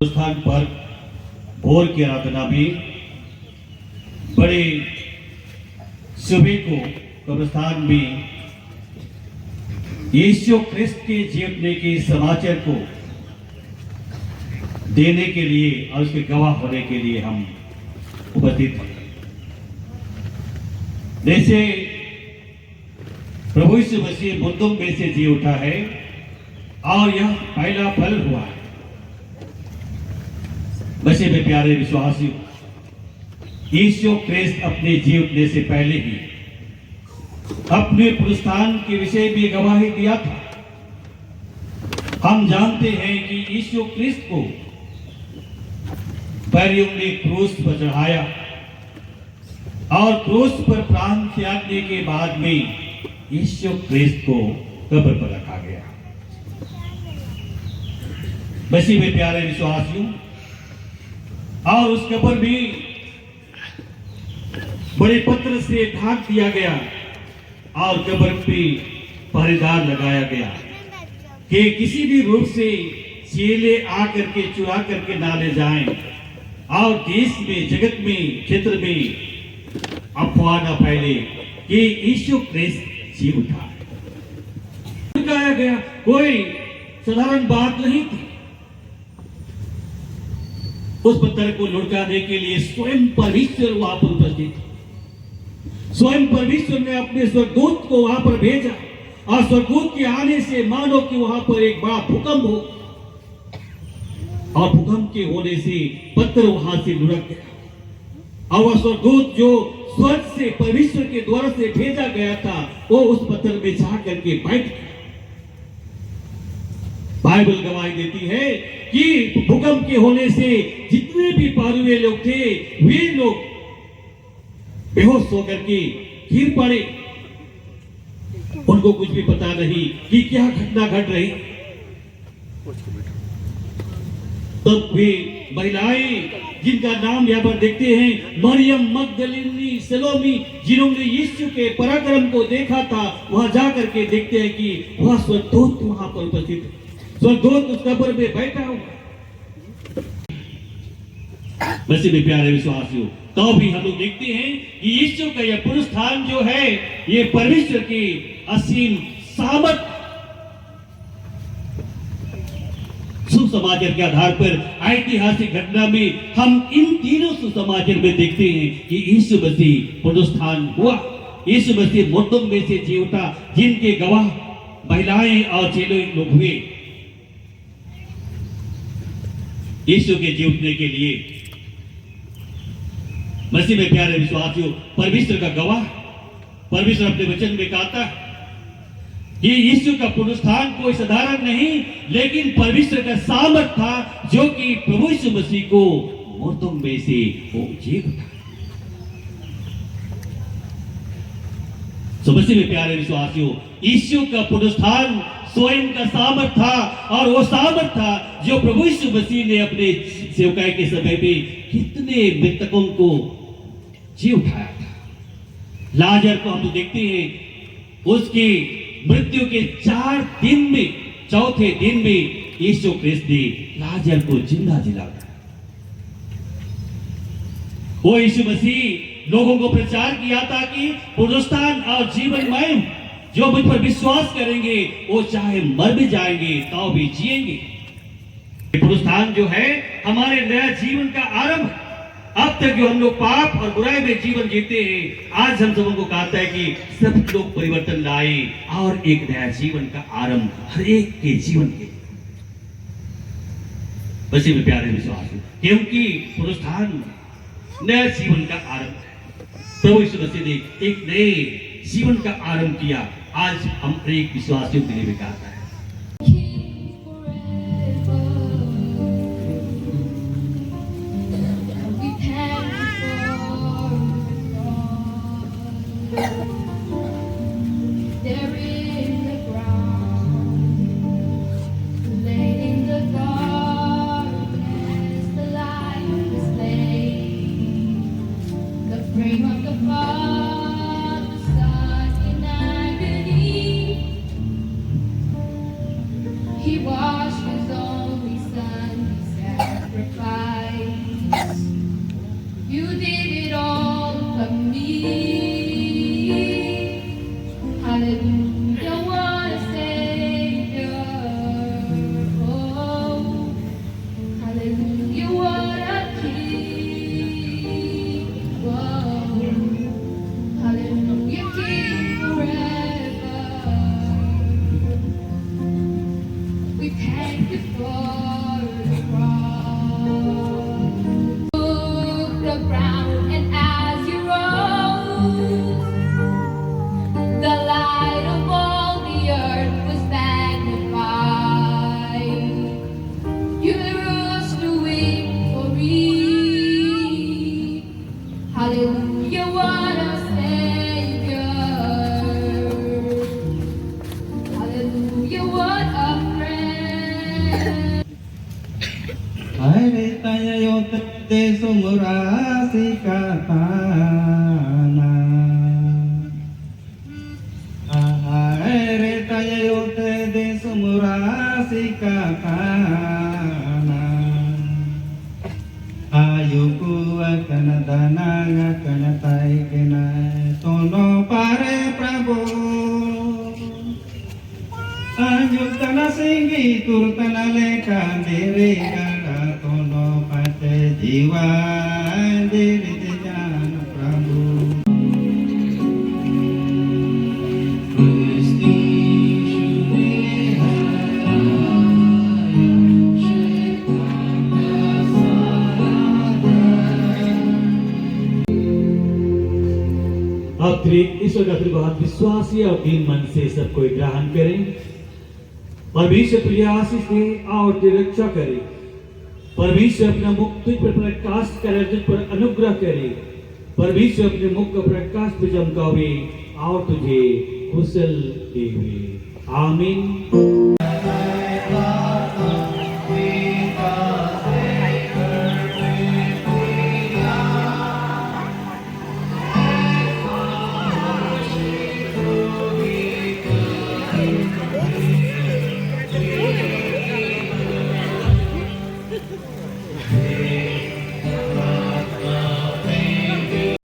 स्थान पर भोर की आराधना में बड़े सुबह को कब्रिस्तान में यीशु ख्रिस्त के जीवने के समाचार को देने के लिए और उसके गवाह होने के लिए हम उपस्थित हैं। जैसे प्रभु यीशु मसीह मुर्दों में से जी उठा है और यह पहला फल हुआ है। मसीह में प्यारे विश्वासियों, यीशु ख्रिस्त अपने जी उठने से पहले ही अपने पुनरुत्थान के विषय में गवाही दिया था। हम जानते हैं कि यीशु ख्रिस्त को बैरियों ने क्रूस पर चढ़ाया और क्रूस पर प्राण त्यागने के बाद में यीशु ख्रिस्त को कब्र पर रखा गया। मसीह में प्यारे विश्वासियों, और उस कब्र भी बड़े पत्र से ढाक दिया गया और कब्र पे पहरेदार लगाया गया कि किसी भी रूप से चेले आकर के चुरा करके ना ले जाएं और देश में, जगत में, क्षेत्र में अफवाह न फैले कि यीशु ख्रिस्त जी उठा। लुकाया गया कोई साधारण बात नहीं थी। उस पत्थर को लुढ़काने के लिए स्वयं परमेश्वर वहां पर उपस्थित थे। स्वयं परमेश्वर ने अपने स्वर्गदूत को वहां पर भेजा और स्वर्गदूत के आने से मानो कि वहां पर एक बड़ा भूकंप हो, और भूकंप के होने से पत्थर वहां से लुढ़क गया और वह स्वर्गदूत जो स्वर्ग से परमेश्वर के द्वारा से भेजा गया था वो उस पत्थर में जा करके बैठ गया। बाइबल गवाही देती है कि भूकंप के होने से जितने भी पारुए लोग थे वे लोग बेहोश होकर के गिर पड़े। उनको कुछ भी पता नहीं कि क्या घटना घट रही। तब वे महिलाएं जिनका नाम यहाँ पर देखते हैं, मरियम मगदलिनी, सलोमी, जिन्होंने यीशु के पराक्रम को देखा था, वहां जाकर के देखते हैं कि वह स्वर्गदूत वहां पर उपस्थित है। स्वर्गदूत उस कब्र में बैठा हुआ। मसीह में प्यारे विश्वासियों, तो भी हम लोग देखते हैं कि यीशु का यह पुनरुत्थान जो है ये परमेश्वर की असीम सामर्थ सुसमाचार के आधार पर ऐतिहासिक घटना में हम इन तीनों सुसमाचार में देखते हैं कि यीशु मसीह पुनरुत्थान हुआ। यीशु मसीह मुर्दों में से जी उठा, जिनके गवाह महिलाएं और चेले लोग हुए। यीशु के जी उठने के लिए मसीह में प्यारे विश्वासियों, परमेश्वर का गवाह, परमेश्वर अपने वचन में कहता है कि यीशु का पुनरुत्थान कोई साधारण नहीं लेकिन परमेश्वर का सामर्थ था जो कि प्रभु यीशु मसीह को मुर्दों में से वो जी उठा। तो मसीह में प्यारे विश्वासियों, यीशु का पुनरुत्थान स्वयं का सामर्थ था और वो सामर्थ था जो प्रभु यीशु मसीह ने अपने सेवकाई के समय में कितने मृतकों को जी उठाया था। लाजर को हम तो देखते हैं, उसकी मृत्यु के 4 दिन में, चौथे दिन में यीशु ख्रिस्त ने लाजर को जिंदा दिलाया। वो यीशु मसीह लोगों को प्रचार किया था कि पुनरुत्थान और जीवनमय जो मुझ पर विश्वास करेंगे वो चाहे मर भी जाएंगे तो भी जिएंगे। पुनरुत्थान जो है हमारे नया जीवन का आरंभ। अब तक जो हम लोग पाप और बुराई में जीवन जीते हैं, आज हम सबों को कहता है कि सब लोग परिवर्तन लाए और एक नया जीवन का आरंभ हर एक के जीवन के। मसीह में प्यारे विश्वास, क्योंकि पुनरुत्थान नया जीवन का आरंभ है। प्रभु यीशु मसीह ने एक नए जीवन का आरंभ किया। आज हम एक विश्वासियों के लिए भी कहता है। He washed his only son, he sacrificed. Hare tayo te sumurasi katana. Hare tayo te sumurasi katana. Ayuku akan danang akan tai kena tono pare Prabu. Ayuk tanah singgi tur tanah leka diri kala tono pate jiwa diri jana Prabu. Kristi अब ईश्वर का आशीर्वाद विश्वासी और दीन मन से सबको ग्रहण करें। परमेश्वर प्रिय आशीष दे और तेरी रक्षा करे। परमेश्वर अपना मुख तुझ पर प्रकाश करे, तुझ पर अनुग्रह करे। परमेश्वर अपने मुख का प्रकाश पे चमकावे और तुझे कुशल देवे। आमीन।